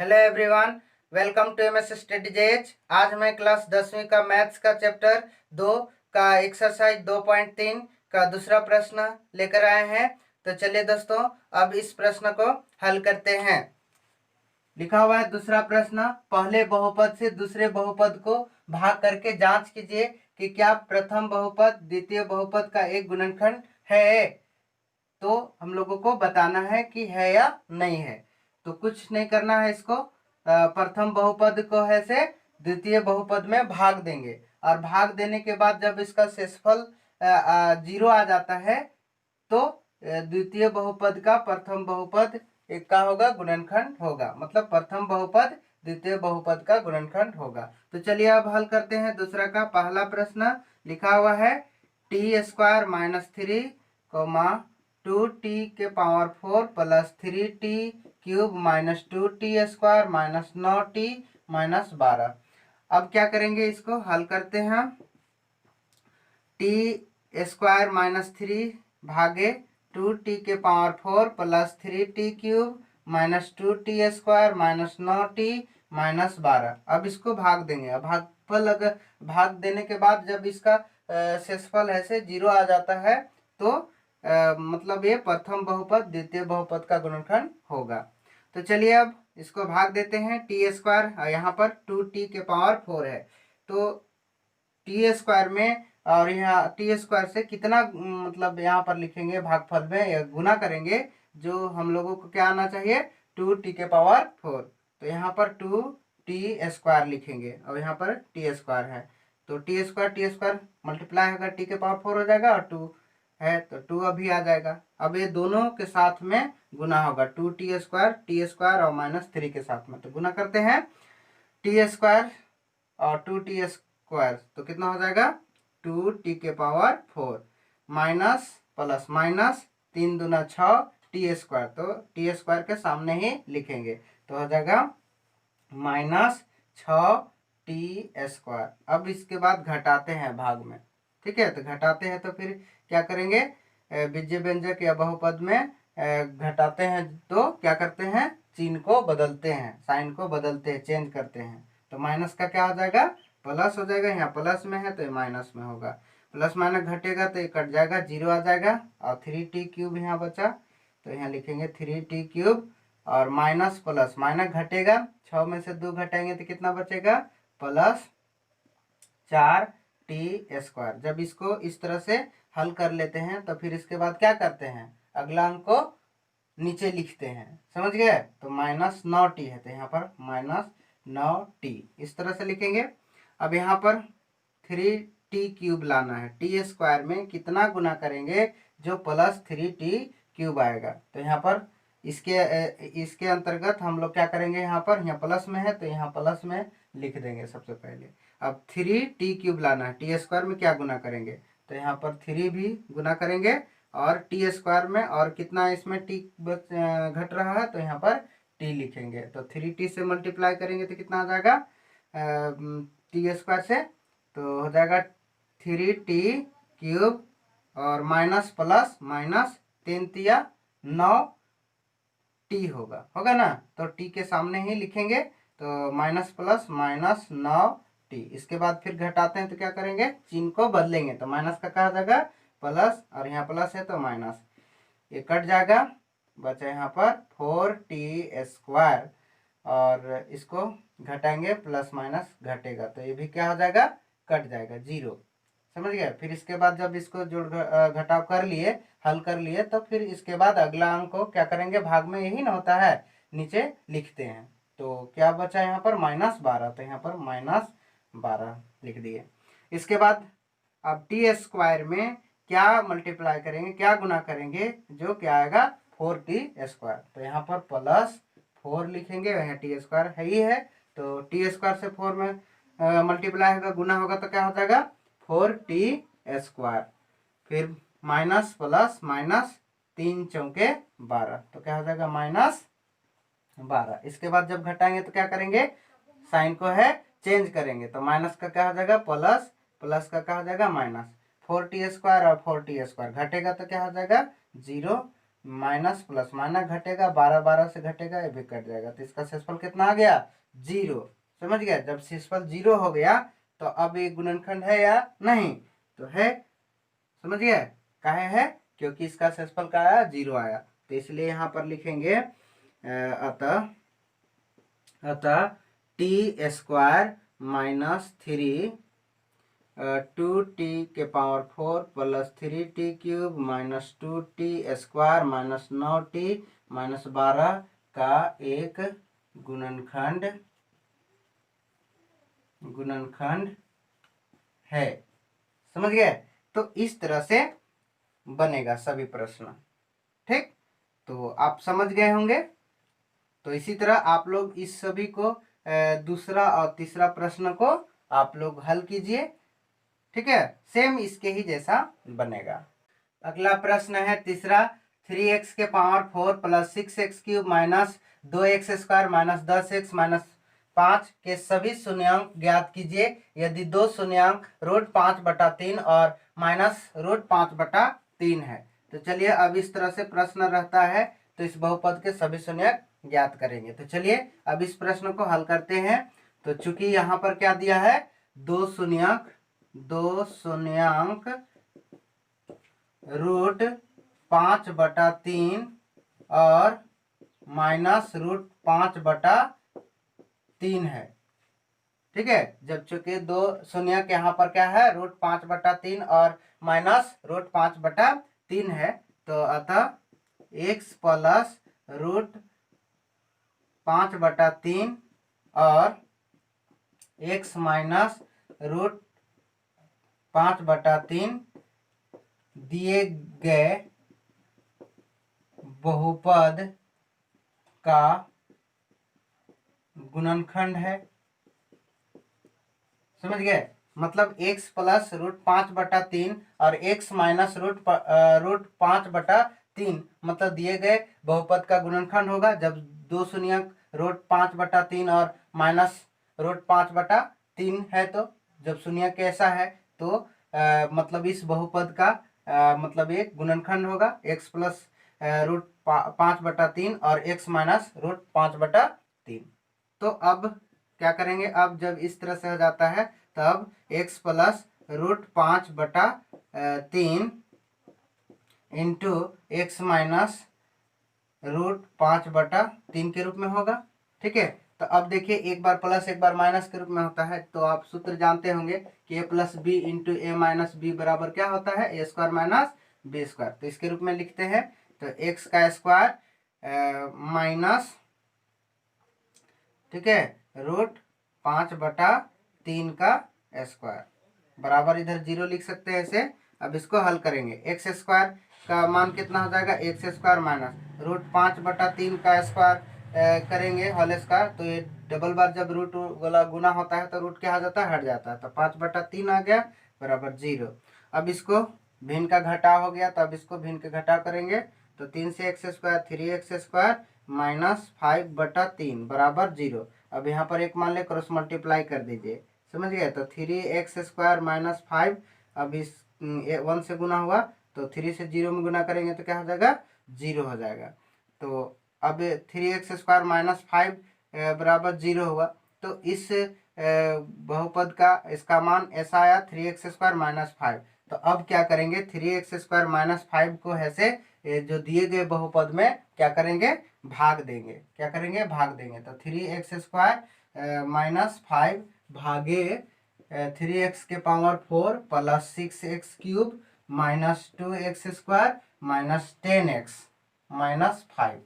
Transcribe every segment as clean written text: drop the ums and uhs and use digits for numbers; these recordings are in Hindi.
Hello everyone, welcome to MS study JH. आज मैं क्लास 10वीं का मैथ्स का चैप्टर 2 का एक्सरसाइज 2.3 का दूसरा प्रश्न लेकर आए हैं। तो चलिए दोस्तों, अब इस प्रश्न को हल करते हैं। लिखा हुआ है दूसरा प्रश्न, पहले बहुपद से दूसरे बहुपद को भाग करके जांच कीजिए कि क्या प्रथम बहुपद द्वितीय बहुपद का एक गुणनखंड है। तो हम लोगों को बताना है कि है या नहीं है। तो कुछ नहीं करना है, इसको प्रथम बहुपद को है से द्वितीय बहुपद में भाग देंगे और भाग देने के बाद जब इसका शेषफल 0 आ जाता है तो द्वितीय बहुपद का प्रथम बहुपद एक का होगा गुणनखंड होगा, मतलब प्रथम बहुपद द्वितीय बहुपद का गुणनखंड होगा। तो चलिए अब हल करते हैं दूसरा का। पहला प्रश्न लिखा हुआ है t² - 3, 2t के power 4 plus 3t cube minus 2t² minus 9t minus 12। अब क्या करेंगे, इसको हल करते हैं। t² - 3 भागे 2t के power 4 plus 3t cube minus 2t² minus 9t minus 12। अब इसको भाग देंगे। अब भागफल अगर भाग देने के बाद जब इसका शेषफल ऐसे 0 आ जाता है तो मतलब ये प्रथम बहुपद द्वितीय बहुपद का गुणनखंड होगा। तो चलिए अब इसको भाग देते हैं। t², यहाँ पर 2t के पावर 4 है तो t² में, और यहाँ t² से कितना मतलब यहाँ पर लिखेंगे भागफल में या गुना करेंगे, जो हम लोगों को क्या आना चाहिए 2t के पावर 4। तो यहाँ पर 2t² लिखेंगे और यहाँ पर t² है तो t² मल्टीप्लाई होगा, t के पावर 4 हो जाएगा और 2 है तो 2 अभी आ जाएगा। अब ये दोनों के साथ में गुना होगा, 2t² और माइनस 3 के साथ में। तो गुना करते हैं t² और 2t² तो कितना हो जाएगा 2t के पावर 4 माइनस प्लस माइनस 3 दूना 6 t², तो t² के सामने ही लिखेंगे तो हो जाएगा माइनस 6t²। अब इसके बाद घटाते हैं भाग में, ठीक है। तो घटाते हैं तो फिर क्या करेंगे, बीजीय व्यंजक या बहुपद में घटाते हैं तो क्या करते हैं, चिन्ह को बदलते हैं, साइन को बदलते हैं, चेंज करते हैं। तो माइनस का क्या हो जाएगा, प्लस हो जाएगा। यहाँ प्लस में है तो ये माइनस में होगा, प्लस माइनस घटेगा तो ये कट जाएगा, 0 आ जाएगा और 3t³ यहाँ बचा तो यहाँ लिखेंगे 3t³ और माइनस प्लस माइनस घटेगा, 6 में से 2 घटाएंगे तो कितना बचेगा प्लस 4t²। जब इसको इस तरह से हल कर लेते हैं तो फिर इसके बाद क्या करते हैं, अगला अंक को नीचे लिखते हैं, समझ गए। तो माइनस 9t है तो यहाँ पर माइनस 9t इस तरह से लिखेंगे। अब यहाँ पर 3t³ लाना है, t² में कितना गुना करेंगे जो प्लस 3t³ आएगा। तो यहाँ पर इसके अंतर्गत हम लोग क्या करेंगे, यहाँ पर यहाँ प्लस में है तो यहाँ प्लस में लिख देंगे सबसे पहले। अब 3t³ लाना है, t² में क्या गुना करेंगे तो यहाँ पर 3 भी गुना करेंगे और t² में, और कितना इसमें t घट रहा है तो यहाँ पर t लिखेंगे। तो 3t से मल्टीप्लाई करेंगे तो कितना आ जाएगा t² से, तो हो जाएगा 3t³ और माइनस प्लस माइनस 3 तिया 9t होगा ना। तो t के सामने ही लिखेंगे तो माइनस प्लस माइनस 9t। इसके बाद फिर घटाते हैं तो क्या करेंगे, चिन्ह को बदलेंगे। तो माइनस का कहा जाएगा प्लस और यहाँ प्लस है तो माइनस, ये कट जाएगा, बचा यहाँ पर 4t² और इसको घटाएंगे प्लस माइनस घटेगा तो ये भी क्या हो जाएगा, कट जाएगा, 0। समझ गए। फिर इसके बाद जब इसको जोड़ घटाव कर लिए, हल कर लिए, तो फिर इसके बाद अगला अंक को क्या करेंगे, भाग में यही ना होता है, नीचे लिखते हैं। तो क्या बचा यहाँ पर -12, तो यहाँ पर -12 लिख दिए। इसके बाद अब t² में क्या मल्टीप्लाई करेंगे, क्या गुना करेंगे, जो क्या आएगा 4t²। तो यहाँ पर प्लस 4 लिखेंगे, यहाँ t² है ही है तो t² से 4 में मल्टीप्लाई होगा, गुना होगा तो क्या हो जाएगा 4t²। फिर माइनस प्लस माइनस 3 चौके 12 तो क्या हो जाएगा -12। इसके बाद जब घटाएंगे तो क्या करेंगे, साइन को है चेंज करेंगे। तो माइनस का क्या हो जाएगा प्लस, प्लस का क्या हो जाएगा माइनस। 4t² और 4t² घटेगा तो क्या हो जाएगा 0 माइनस प्लस माइनस घटेगा, 12 से घटेगा, ये भी कट जाएगा, तो इसका शेषफल कितना आ गया? 0। समझ गया? जब शेषफल 0 हो गया तो अब ये गुणनखंड है या नहीं? तो है। समझ गए? काहे है? क्योंकि इसका शेषफल का आया 0 आया, तो इसलिए यहाँ पर लिखेंगे अतः टी स्क्वायर माइनस 3 2t के power 4 plus 3t cube minus 2t square minus 9t minus 12 का एक गुणनखंड है। समझ गए? तो इस तरह से बनेगा सभी प्रश्न। ठीक, तो आप समझ गए होंगे। तो इसी तरह आप लोग इस सभी को दूसरा और तीसरा प्रश्न को आप लोग हल कीजिए। ठीक है, सेम इसके ही जैसा बनेगा। अगला प्रश्न है तीसरा, 3x के power 4 plus 6x cube minus 2x square minus 10x minus 5 के सभी शून्यांक ज्ञात कीजिए यदि दो शून्यांक √5/3 और माइनस √5/3 है। तो चलिए अब इस तरह से प्रश्न रहता है, तो इस बहुपद के सभी शून्यक ज्ञात करेंगे। तो चलिए अब इस प्रश्न को हल करते हैं। तो चूंकि यहाँ पर क्या दिया है, दो शून्यक √5/3 और माइनस √5/3 है। ठीक है, जब चूंकि दो शून्यक यहाँ पर क्या है, √5/3 और माइनस √5/3 है, तो अतः x प्लस √5/3 और x माइनस √5/3 दिए गए बहुपद का गुणनखंड है। समझ गए? मतलब x प्लस √5/3 और x माइनस √5/3 मतलब दिए गए बहुपद का गुणनखंड होगा। जब दो शून्यक √5/3 और माइनस √5/3 है, तो जब शून्यक ऐसा है तो मतलब इस बहुपद का मतलब एक गुणनखंड होगा, x प्लस √5/3 और x माइनस √5/3। तो अब क्या करेंगे, अब जब इस तरह से हो जाता है तब x plus √5/3 into x minus √5/3 के रूप में होगा। ठीक है, तो अब देखिए एक बार प्लस एक बार माइनस के रूप में होता है, तो आप सूत्र जानते होंगे कि a plus B into A minus B बराबर क्या होता है, a square minus B square. तो इसके रूप में लिखते हैं, तो x का स्क्वायर माइनस, ठीक है, √5/3 का स्क्वायर बराबर इधर 0 लिख सकते हैं ऐसे। अब इसको हल करेंगे, एक्स स्क्वायर का मान कितना हो जाएगा, एक्स स्क्वायर माइनस √5/3 का स्क्वायर करेंगे होल स्क्वायर, तो ये डबल बार जब रूट वाला गुना होता है तो रूट क्या हो जाता है, हट जाता है, तो 5/3 आ गया बराबर 0। अब इसको भिन्न का घटाव हो गया, तो अब इसको भिन्न का घटाव करेंगे, तो 3 से x square 3x square minus 5/3 बराबर 0। अब यहाँ पर एक मान ले, क्रॉस मल्टीप्लाई कर दीजिए। समझ गए? तो 3x स्क्वायर माइनस 5, अब इस 1 से गुना हुआ तो 3 से 0 में गुना करेंगे तो क्या हो जाएगा, 0 हो जाएगा। तो अब 3x स्क्वायर माइनस 5 बराबर 0 हुआ, तो इस बहुपद का इसका मान ऐसा आया 3x स्क्वायर माइनस 5। तो अब क्या करेंगे, 3x स्क्वायर माइनस 5 को ऐसे जो दिए गए बहुपद में क्या करेंगे, भाग देंगे। क्या करेंगे, भाग देंगे। तो 3x स्क्वायर माइनस 5 भागे 3x के power 4 plus 6x cube minus 2x square minus 10x minus 5।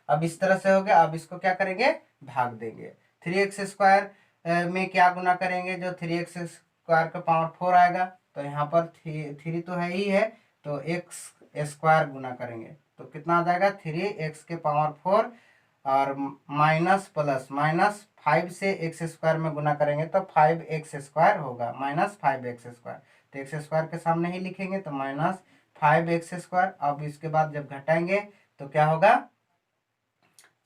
अब इस तरह से हो गया। अब इसको क्या करेंगे, भाग देंगे। 3x स्क्वायर में क्या गुना करेंगे, जो 3x स्क्वायर का पावर 4 आएगा, तो यहाँ पर 3 तो है ही है, तो x स्क्वायर गुना करेंगे तो कितना आ जाएगा, 3x के पावर 4 और माइनस प्लस माइनस 5 से x स्क्वायर में गुना करेंगे तो 5x स्क्वायर होगा, माइनस 5x स्क्वायर। तो x स्क्वायर के सामने ही लिखेंगे, तो माइनस 5x स्क्वायर। अब इसके बाद जब घटाएंगे तो क्या होगा,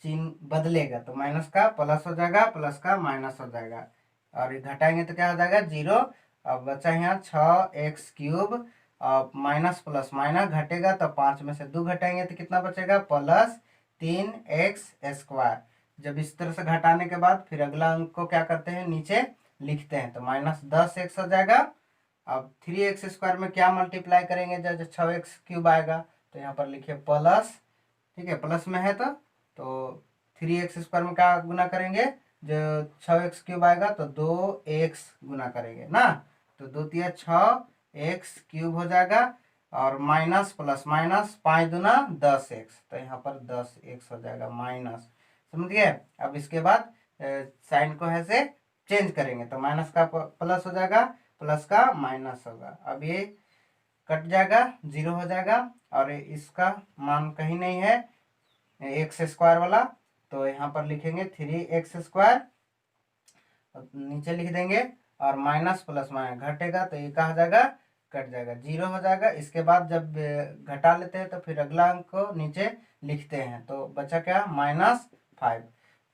चिन्ह बदलेगा, तो माइनस का प्लस हो जाएगा, प्लस का माइनस हो जाएगा, और घटाएंगे तो क्या हो जाएगा, 0। अब बचा यहाँ 6x cube minus plus minus घटेगा तो 5 में से 2 घटाएंगे तो कितना बचेगा, प्लस 3x²। जब इस तरह से घटाने के बाद फिर अगला अंक को क्या करते हैं, नीचे लिखते हैं, तो -10x हो जाएगा। अब 3x² में क्या मल्टीप्लाई करेंगे, जो 6x³ आएगा, तो यहाँ पर लिखिए प्लस, ठीक है, प्लस में है तो 3x² में क्या गुना करेंगे, जो 6x³ आएगा तो 2x गुना करेंगे ना, तो 2 तिया 6x³ हो जाएगा, और माइनस प्लस माइनस 5 दूना 10x, तो यहाँ पर 10x हो जाएगा माइनस। समझ गए। अब इसके बाद साइन को ऐसे चेंज करेंगे तो माइनस का प्लस हो जाएगा, प्लस का माइनस होगा। अब ये कट जाएगा, 0 हो जाएगा, और इसका मान कहीं नहीं है x² वाला, तो यहाँ पर लिखेंगे 3x², नीचे लिख देंगे, और माइनस प्लस माइनस घटेगा तो ये कहा जाएगा, कट जाएगा, 0 हो जाएगा। इसके बाद जब घटा लेते हैं तो फिर अगला अंक को नीचे लिखते हैं, तो बचा क्या, -5।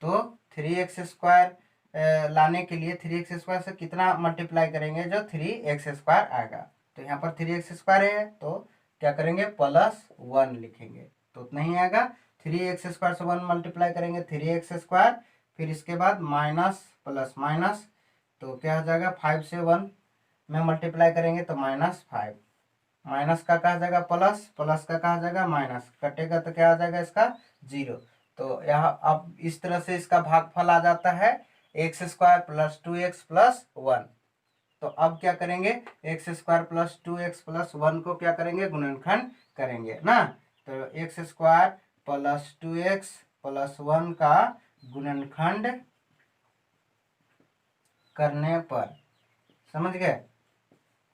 तो 3x² लाने के लिए 3x² से कितना मल्टीप्लाई करेंगे, जो 3x² आएगा, तो यहाँ पर 3x² है तो क्या करेंगे, +1 लिखेंगे, तो उतना ही आएगा। 3x² से 1 मल्टीप्लाई करेंगे 3x², फिर इसके बाद माइनस प्लस माइनस, तो क्या हो जाएगा, 5 से 1 में मल्टीप्लाई करेंगे तो -5, माइनस का कहा जाएगा प्लस, प्लस का कहा जाएगा माइनस, कटेगा तो क्या आ जाएगा इसका 0। तो यहाँ अब इस तरह से इसका भागफल आ जाता है x² + 2x + 1। तो अब क्या करेंगे, x² + 2x + 1 को क्या करेंगे, गुणनखंड करेंगे ना, तो x² + 2x + 1 का गुणनखंड करने पर, समझ गए,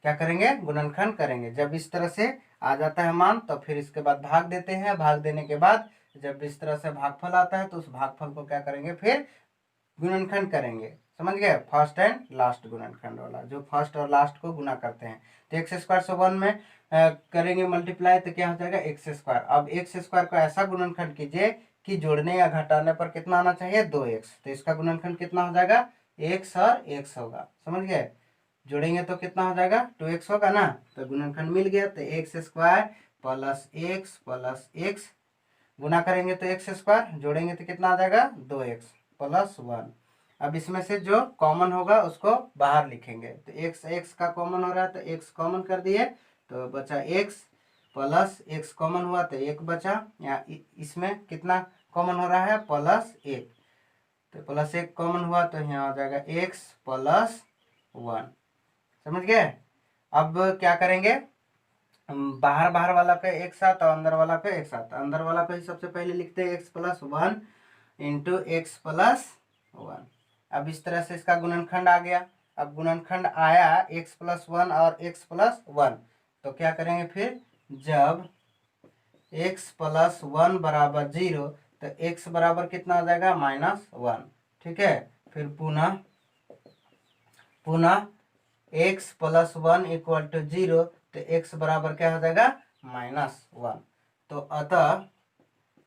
क्या करेंगे, गुणनखंड करेंगे। जब इस तरह से आ जाता है मान तो फिर इसके बाद भाग देते हैं, भाग देने के बाद जब इस तरह से भागफल आता है तो उस भागफल को क्या करेंगे, फिर गुणनखंड करेंगे। समझ गए, फर्स्ट एंड लास्ट गुणनखंड वाला, जो फर्स्ट और लास्ट को गुना करते हैं। तो x² से 1 में करेंगे मल्टीप्लाई तो क्या हो जाएगा, x²। अब x² को ऐसा गुणनखंड कीजिए कि जोड़ने या घटाने पर कितना आना चाहिए, 2x, तो इसका गुणनखंड कितना हो जाएगा, x और x होगा। समझ गए, जोड़ेंगे तो कितना हो जाएगा, 2x होगा ना, तो गुणनखंड मिल गया, तो x² + x + x गुना करेंगे तो x², जोड़ेंगे तो कितना आ जाएगा, 2x + 1। अब इसमें से जो कॉमन होगा उसको बाहर लिखेंगे, तो x का कॉमन हो रहा है तो x कॉमन कर दिए, तो बचा x प्लस x कॉमन हुआ तो 1 बचा, या इसमें कितना कॉमन हो रहा है, +1, तो +1 कॉमन हुआ तो यहाँ आ जाएगा x + 1। समझ गए। अब क्या करेंगे, बाहर बाहर वाला को एक साथ और अंदर वाला को एक साथ, अंदर वाला को ही सबसे पहले लिखते हैं x + 1 × x + 1। अब इस तरह से इसका गुणनखंड आ गया। अब गुणनखंड आया x + 1 और x + 1, तो क्या करेंगे, फिर जब x + 1 = 0 तो x बराबर कितना आ जाएगा, -1, ठीक है। फिर पुनः x + 1 = 0 तो x बराबर क्या हो जाएगा, -1। तो अतः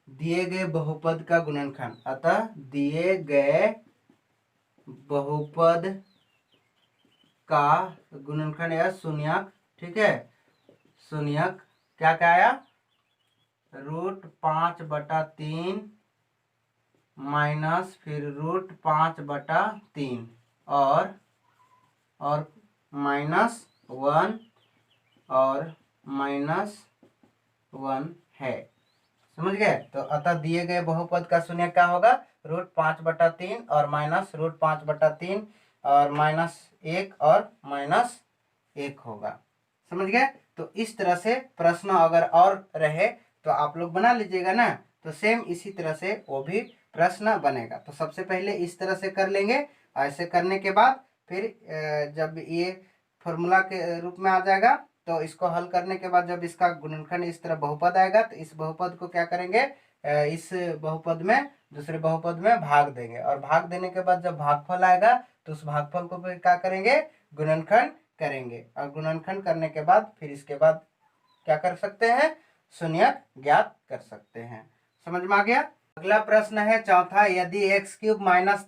दिए गए बहुपद का गुणनखंड, अतः दिए गए बहुपद का गुणनखंड या शून्यक, ठीक है, शून्यक क्या क्या आया, √5/3 माइनस फिर √5/3 और -1 और -1 है। समझ गए। तो अतः दिए गए बहुपद का शून्य क्या होगा, √5/3 और -√5/3 और -1 और -1 होगा। समझ गए। तो इस तरह से प्रश्न अगर और रहे तो आप लोग बना लीजिएगा ना, तो सेम इसी तरह से वो भी प्रश्न बनेगा। तो सबसे पहले इस तरह से कर लेंगे, ऐसे करने के बाद फिर जब ये फॉर्मूला के रूप में आ जाएगा तो इसको हल करने के बाद जब इसका गुणनखंड इस तरह बहुपद आएगा तो इस बहुपद को क्या करेंगे, इस बहुपद में दूसरे बहुपद में भाग देंगे, और भाग देने के बाद जब भागफल आएगा तो उस भागफल को फिर क्या करेंगे, गुणनखंड करेंगे, और गुणनखंड करने के बाद फिर इसके बाद क्या कर सकते हैं, शून्यक ज्ञात कर सकते हैं। समझ में आ गया। अगला प्रश्न है चौथा, यदि x³ -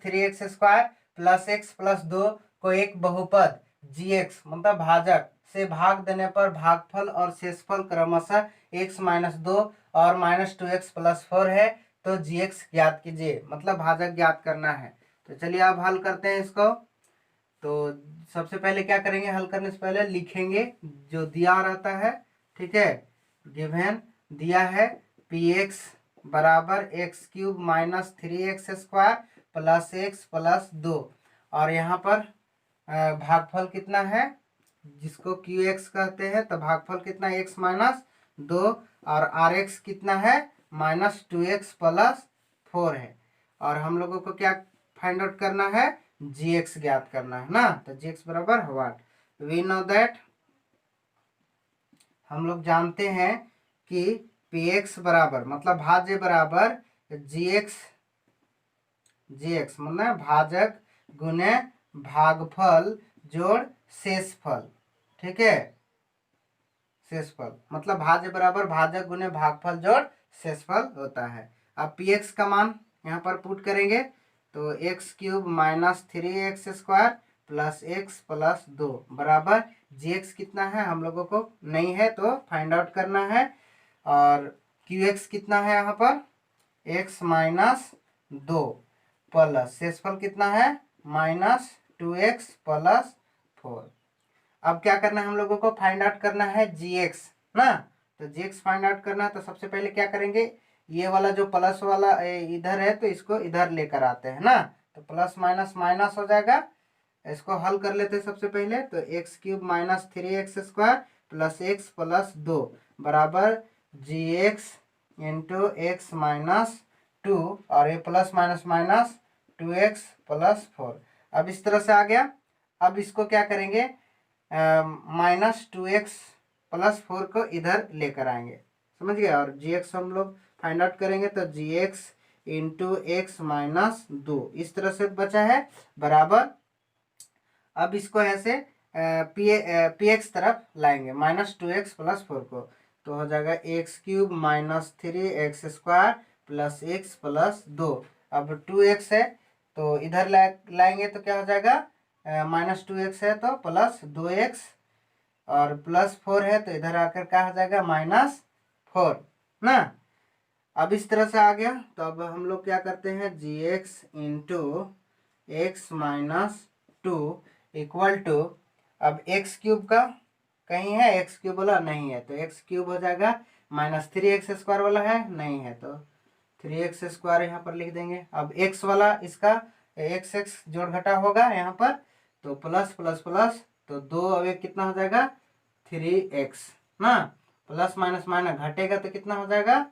3x² + x + 2 को एक बहुपद gx मतलब भाजक से भाग देने पर भागफल और शेषफल क्रमशः x माइनस 2 और माइनस 2x प्लस 4 है, तो gx ज्ञात कीजिए, मतलब भाजक ज्ञात करना है। तो चलिए अब हल करते हैं इसको। तो सबसे पहले क्या करेंगे, हल करने से पहले लिखेंगे जो दिया रहता है, ठीक है। गिवन दिया है px बराबर x cube minus 3x square plus x plus 2, और यहाँ पर भागफल कितना है, जिसको क्यू एक्स कहते हैं, तो भागफल कितना x माइनस 2, और आर एक्स कितना है माइनस 2x प्लस 4 है। और हम लोगों को क्या फाइंड आउट करना है, gx ज्ञात करना है ना। तो gx बराबर व्हाट, वी नो दैट, हम लोग जानते हैं कि px बराबर मतलब भाज्य बराबर gx, मतलब भाजक गुने भागफल जोड़ शेषफल, ठीक है। शेषफल मतलब भाज्य बराबर भाजक गुने भागफल जोड़ शेषफल होता है। अब px का मान यहाँ पर पुट करेंगे, तो x cube minus 3x square plus x plus 2 बराबर gx कितना है हम लोगों को नहीं है, तो फाइंड आउट करना है। और qx कितना है यहाँ पर x माइनस 2 प्लस शेषफल कितना है माइनस 2x प्लस 4। अब क्या करना है हम लोगों को, फाइंड आउट करना है gx ना। तो gx फाइंड आउट करना है, तो सबसे पहले क्या करेंगे, ये वाला जो प्लस वाला इधर है तो इसको इधर लेकर आते हैं ना, तो प्लस माइनस माइनस हो जाएगा। इसको हल कर लेते हैं सबसे पहले, तो x cube minus 3x square plus x plus 2 बराबर gx इंटू एक्स माइनस 2, और ये plus minus minus 2x plus 4। अब इस तरह से आ गया। अब इसको क्या करेंगे, माइनस 2x प्लस 4 को इधर लेकर आएंगे, समझ गए। और gx हम लोग फाइंड आउट करेंगे, तो gx इंटू एक्स माइनस 2 इस तरह से बचा है बराबर। अब इसको ऐसे पी एक्स तरफ लाएंगे माइनस 2x प्लस 4 को, तो हो जाएगा x cube minus 3x square plus x plus 2। अब 2x है तो इधर लाएंगे तो क्या हो जाएगा, माइनस 2x है तो प्लस 2x, और प्लस 4 है तो इधर आकर क्या हो जाएगा माइनस 4 ना। अब इस तरह से आ गया, तो अब हम लोग क्या करते हैं, gx into x minus 2 equal to, अब एक्स क्यूब का कहीं है, एक्स क्यूब वाला नहीं है, तो एक्स क्यूब हो जाएगा माइनस 3x स्क्वायर वाला है नहीं है, तो 3x स्क्वायर यहाँ पर लिख देंगे। अब x वाला इसका एक्स एक्स जोड़ घटा होगा यहाँ पर, तो प्लस प्लस प्लस, तो 2 अब एक कितना हो जाएगा 3x ना, प्लस माइनस माइनस घटेगा तो कितना हो जाएगा,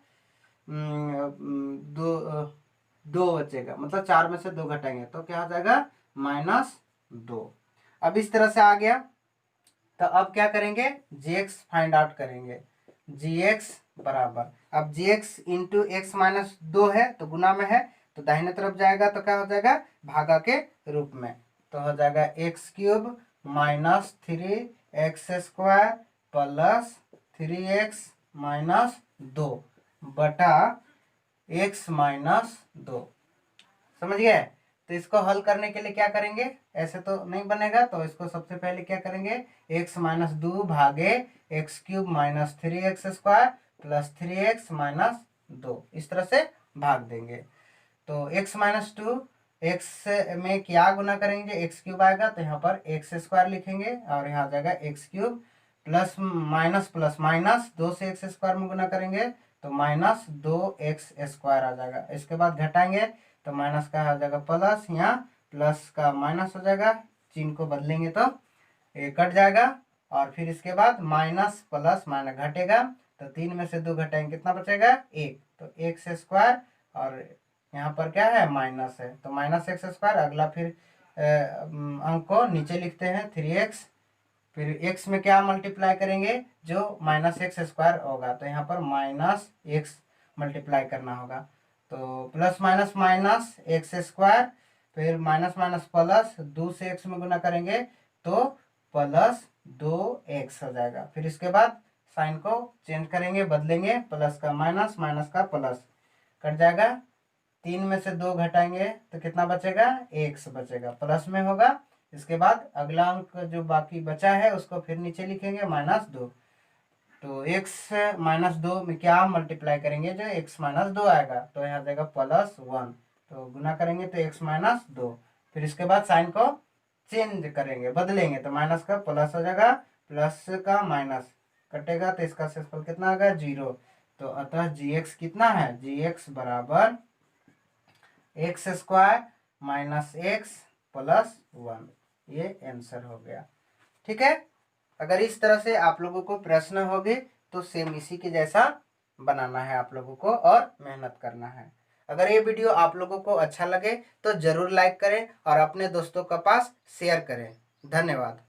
दो दो बचेगा, मतलब 4 में से 2 घटाएंगे तो क्या हो जाएगा माइनस 2। अब इस तरह से आ गया, तो अब क्या करेंगे, gx फाइंड आउट करेंगे। gx बराबर, अब gx इंटू एक्स माइनस 2 है तो गुना में है, तो दाहिने तरफ जाएगा तो क्या हो जाएगा भागा के रूप में, तो हो जाएगा x cube minus 3x square plus 3x minus 2 बटा x माइनस 2, समझ गए। तो इसको हल करने के लिए क्या करेंगे, ऐसे तो नहीं बनेगा, तो इसको सबसे पहले क्या करेंगे, x माइनस 2 भागे x cube minus 3x square plus 3x minus 2 इस तरह से भाग देंगे। तो x माइनस 2 x में क्या गुना करेंगे, एक्स क्यूब आएगा तो यहाँ पर एक्स स्क्वायर लिखेंगे, और यहाँ आ जाएगा एक्स क्यूब प्लस माइनस 2 से एक्स स्क्वायर में गुना करेंगे तो माइनस 2x स्क्वायर आ जाएगा। इसके बाद घटाएंगे तो माइनस का आ जाएगा प्लस, यहाँ प्लस का माइनस हो जाएगा, चिन्ह को बदलेंगे तो ये कट जाएगा, और फिर इसके बाद माइनस प्लस माइनस घटेगा, तो 3 में से 2 घटाएंगे कितना बचेगा 1, तो एक्स स्क्वायर, और यहाँ पर क्या है माइनस है तो माइनस एक्स स्क्वायर। अगला फिर अंक को नीचे लिखते हैं 3x, फिर x में क्या मल्टीप्लाई करेंगे, जो माइनस एक्स स्क्वायर होगा, तो यहाँ पर माइनस एक्स मल्टीप्लाई करना होगा, तो plus minus minus x square, फिर माइनस माइनस प्लस 2 से x में गुना करेंगे तो प्लस 2x हो जाएगा। फिर इसके बाद साइन को चेंज करेंगे, बदलेंगे, प्लस का माइनस माइनस का प्लस कट जाएगा, 3 में से 2 घटाएंगे तो कितना बचेगा x बचेगा, प्लस में होगा इसके बाद अगला अंक जो बाकी बचा है उसको फिर नीचे लिखेंगे -2। तो x -2 में क्या मल्टीप्लाई करेंगे, जो x -2 आएगा तो यहाँ जाएगा +1। तो गुना करेंगे तो x -2, फिर इसके बाद साइन को चेंज करेंगे, बदलेंगे, तो माइनस का प्लस हो जाएगा, प्लस का माइनस कटेगा तो इसका शेषफल कितना आ गया 0। तो अतः gx कितना है, gx बराबर x² - x + 1। ये आंसर हो गया। ठीक है, अगर इस तरह से आप लोगों को प्रश्न होगे तो सेम इसी के जैसा बनाना है आप लोगों को और मेहनत करना है। अगर ये वीडियो आप लोगों को अच्छा लगे तो जरूर लाइक करें और अपने दोस्तों के पास शेयर करें। धन्यवाद।